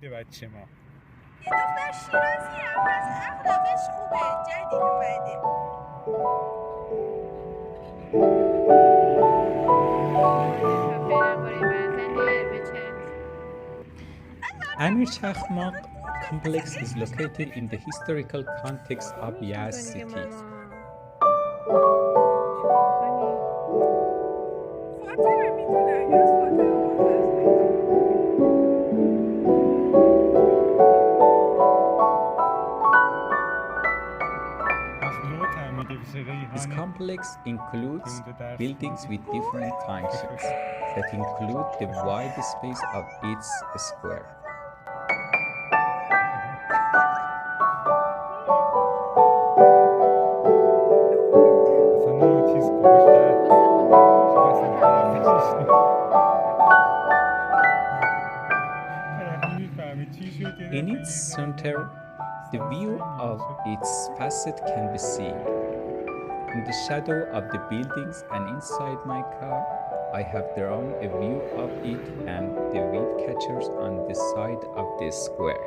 بوده بچه ما. یه دختر شیرازی هم هست، اخلاقش خوبه، جدید اومده. Amir Chakhmaq complex is located in the historical context of Yazd city. This complex includes buildings with different functions that include the wide space of its square. In its center, the view of its facet can be seen. In the shadow of the buildings and inside my car, I have drawn a view of it and the windcatchers on the side of the square.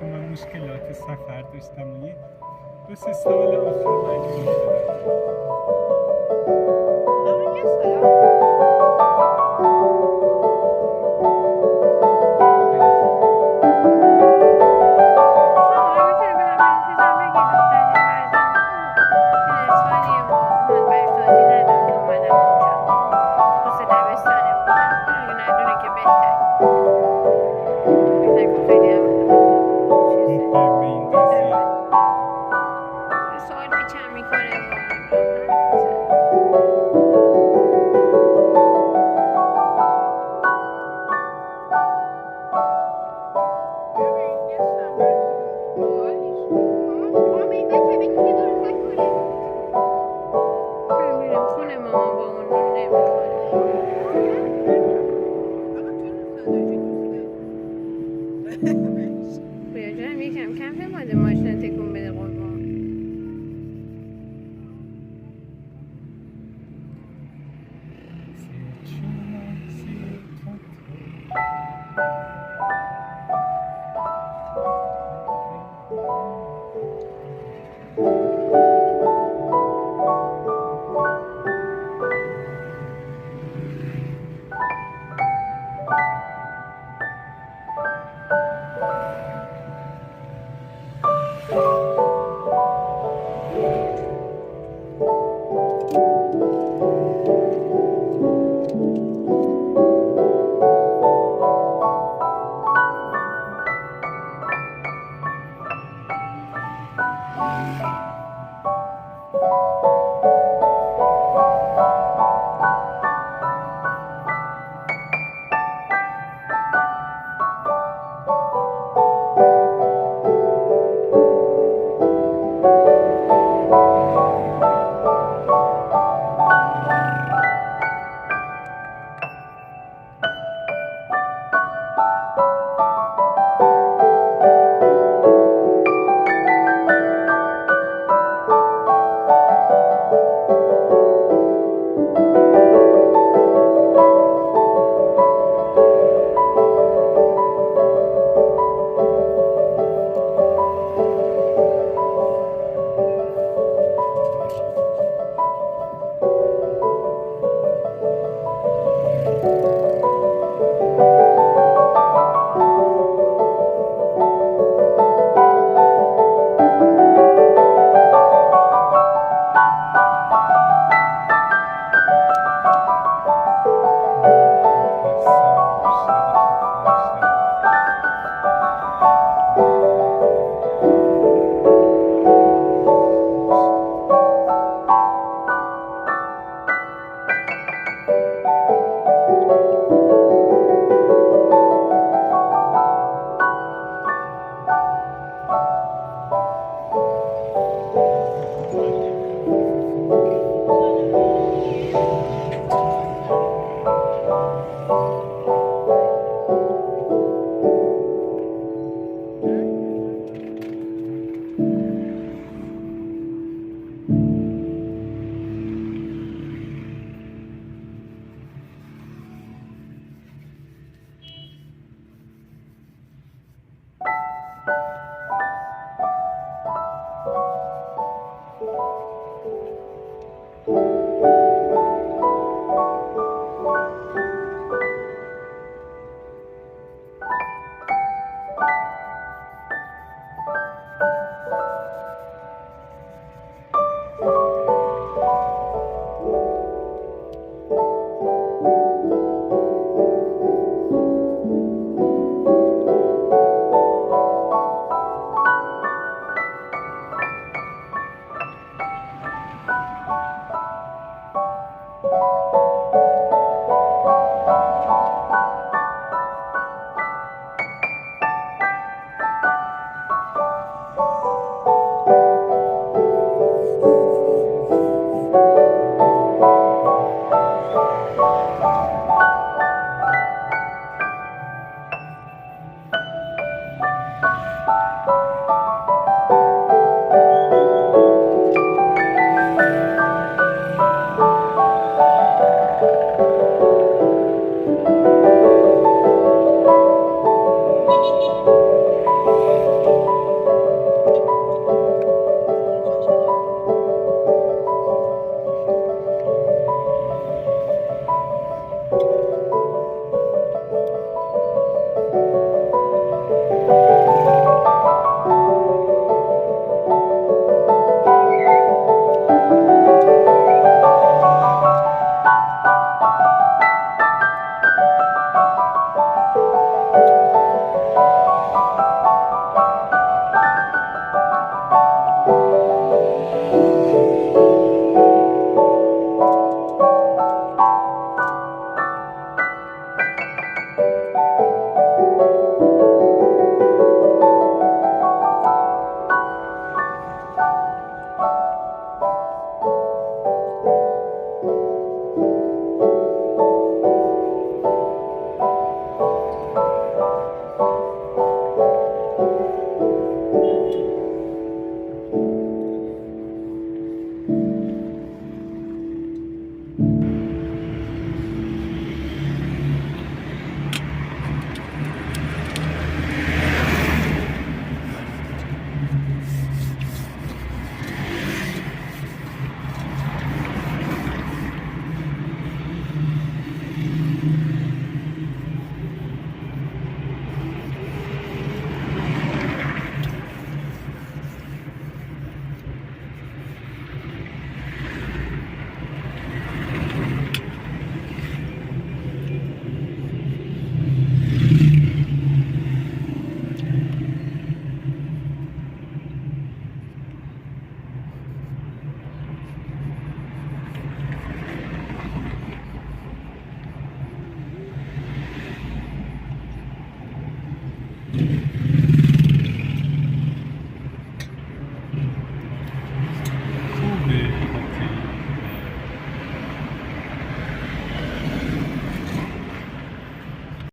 من مشکلات سفر داشتم و یه 2-3 سال آخر مجبور شدم.